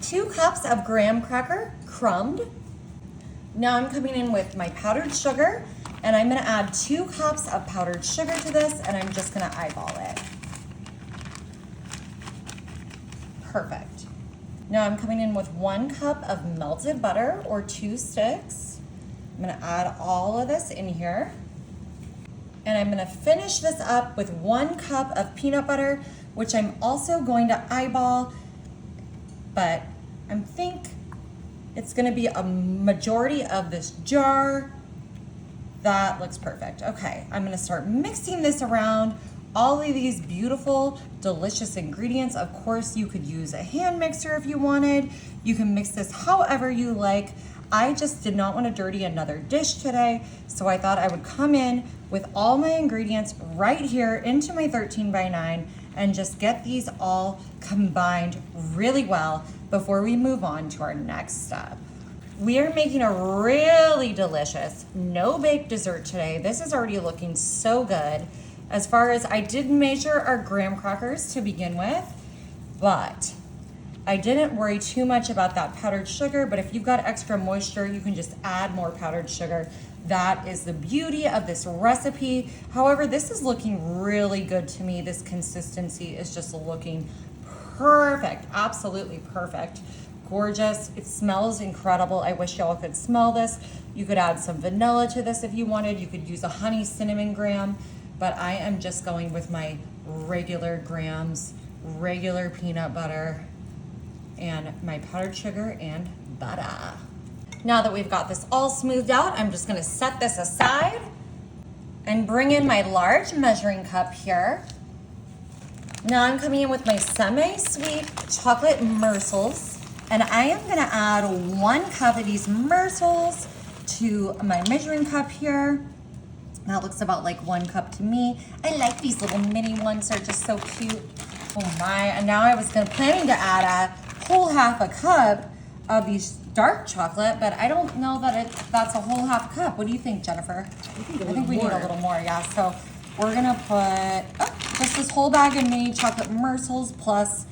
2 cups of graham cracker, crumbed. Now I'm coming in with my powdered sugar, and I'm gonna add 2 cups of powdered sugar to this, and I'm just gonna eyeball it. Perfect. Now I'm coming in with 1 cup of melted butter or 2 sticks. I'm gonna add all of this in here. And I'm gonna finish this up with 1 cup of peanut butter, which I'm also going to eyeball, but I think it's gonna be a majority of this jar. That looks perfect. Okay, I'm gonna start mixing this around. All of these beautiful, delicious ingredients. Of course, you could use a hand mixer if you wanted. You can mix this however you like. I just did not want to dirty another dish today, so I thought I would come in with all my ingredients right here into my 13 by 9 and just get these all combined really well before we move on to our next step. We are making a really delicious no-bake dessert today. This is already looking so good. As far as I did measure our graham crackers to begin with, but I didn't worry too much about that powdered sugar, but if you've got extra moisture, you can just add more powdered sugar. That is the beauty of this recipe. However, this is looking really good to me. This consistency is just looking perfect, absolutely perfect. Gorgeous. It smells incredible. I wish y'all could smell this. You could add some vanilla to this if you wanted. You could use a honey cinnamon graham, but I am just going with my regular grahams, regular peanut butter, and my powdered sugar and butter. Now that we've got this all smoothed out, I'm just gonna set this aside and bring in my large measuring cup here. Now I'm coming in with my semi-sweet chocolate morsels, and I am gonna add 1 cup of these morsels to my measuring cup here. That looks about like 1 cup to me. I like these little mini ones, they're just so cute. Oh my, and now I was planning to add a whole half a cup of these dark chocolate, but I don't know that that's a whole half cup. What do you think, Jennifer? I think we need a little more, yeah. So we're gonna put just this whole bag of mini chocolate morsels plus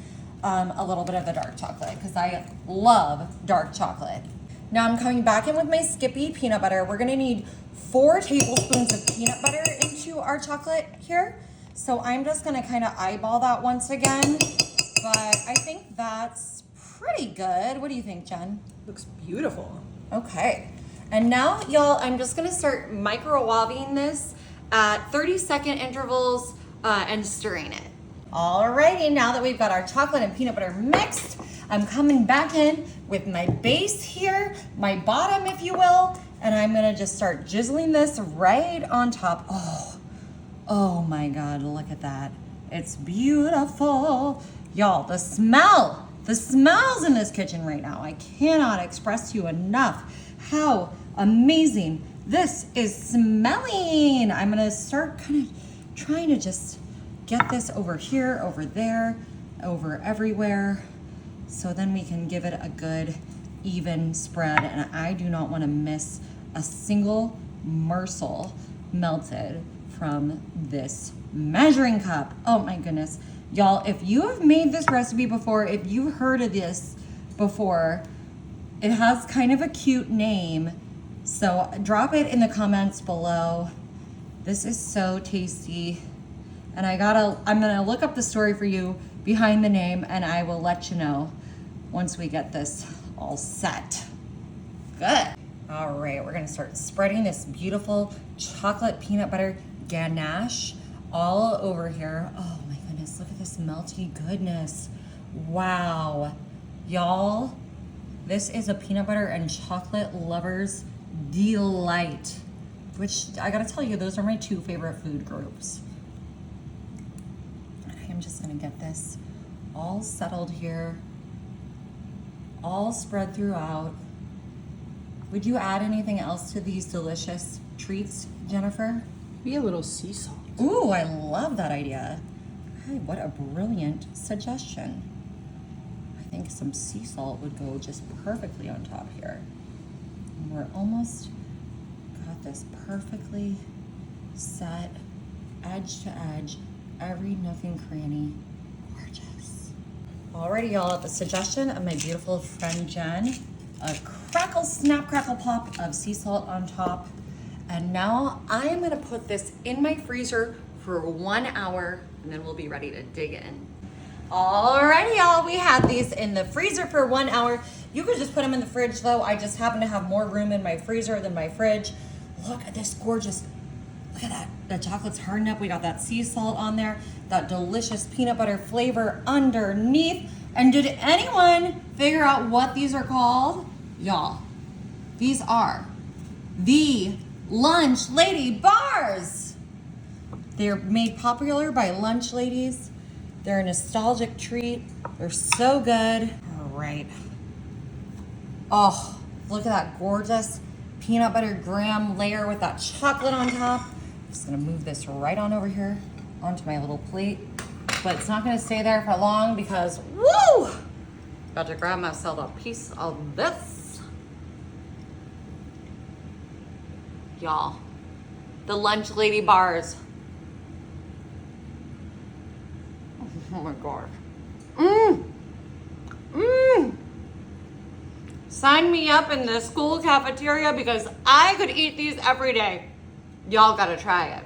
a little bit of the dark chocolate, because I love dark chocolate. Now I'm coming back in with my Skippy peanut butter. We're gonna need 4 tablespoons of peanut butter into our chocolate here. So I'm just gonna kind of eyeball that once again, but I think that's pretty good. What do you think, Jen? Looks beautiful. Okay. And now, y'all, I'm just gonna start microwaving this at 30-second intervals and stirring it. Alrighty, now that we've got our chocolate and peanut butter mixed, I'm coming back in with my base here, my bottom, if you will, and I'm gonna just start drizzling this right on top. Oh my God, look at that. It's beautiful. Y'all, the smells in this kitchen right now. I cannot express to you enough how amazing this is smelling. I'm gonna start kind of trying to just get this over here, over there, over everywhere, so then we can give it a good even spread. And I do not want to miss a single morsel melted from this measuring cup. Oh my goodness. Y'all, if you have made this recipe before, if you've heard of this before, it has kind of a cute name, so drop it in the comments below. This is so tasty. And I'm gonna look up the story for you behind the name, and I will let you know once we get this all set. Good. All right, we're gonna start spreading this beautiful chocolate peanut butter ganache all over here. Oh my goodness, look at this melty goodness. Wow. Y'all, this is a peanut butter and chocolate lover's delight, which I gotta tell you, those are my 2 favorite food groups. I'm just gonna get this all settled here, all spread throughout. Would you add anything else to these delicious treats, Jennifer? Maybe a little sea salt. Ooh, I love that idea. Hey, what a brilliant suggestion. I think some sea salt would go just perfectly on top here. And we're almost got this perfectly set, edge to edge, every nook and cranny. Gorgeous. Alrighty, y'all, at the suggestion of my beautiful friend Jen, a crackle, snap, crackle, pop of sea salt on top. And now I am gonna put this in my freezer for 1 hour, and then we'll be ready to dig in. Alrighty, y'all, we had these in the freezer for 1 hour. You could just put them in the fridge though. I just happen to have more room in my freezer than my fridge. Look at this gorgeous, look at that. The chocolate's hardened up. We got that sea salt on there, that delicious peanut butter flavor underneath. And did anyone figure out what these are called? Y'all, these are the Lunch Lady Bars. They're made popular by lunch ladies. They're a nostalgic treat. They're so good. All right. Oh, look at that gorgeous peanut butter graham layer with that chocolate on top. Just gonna move this right on over here onto my little plate. But it's not gonna stay there for long because, woo! About to grab myself a piece of this. Y'all, the Lunch Lady Bars. Oh my gosh. Sign me up in the school cafeteria because I could eat these every day. Y'all gotta try it.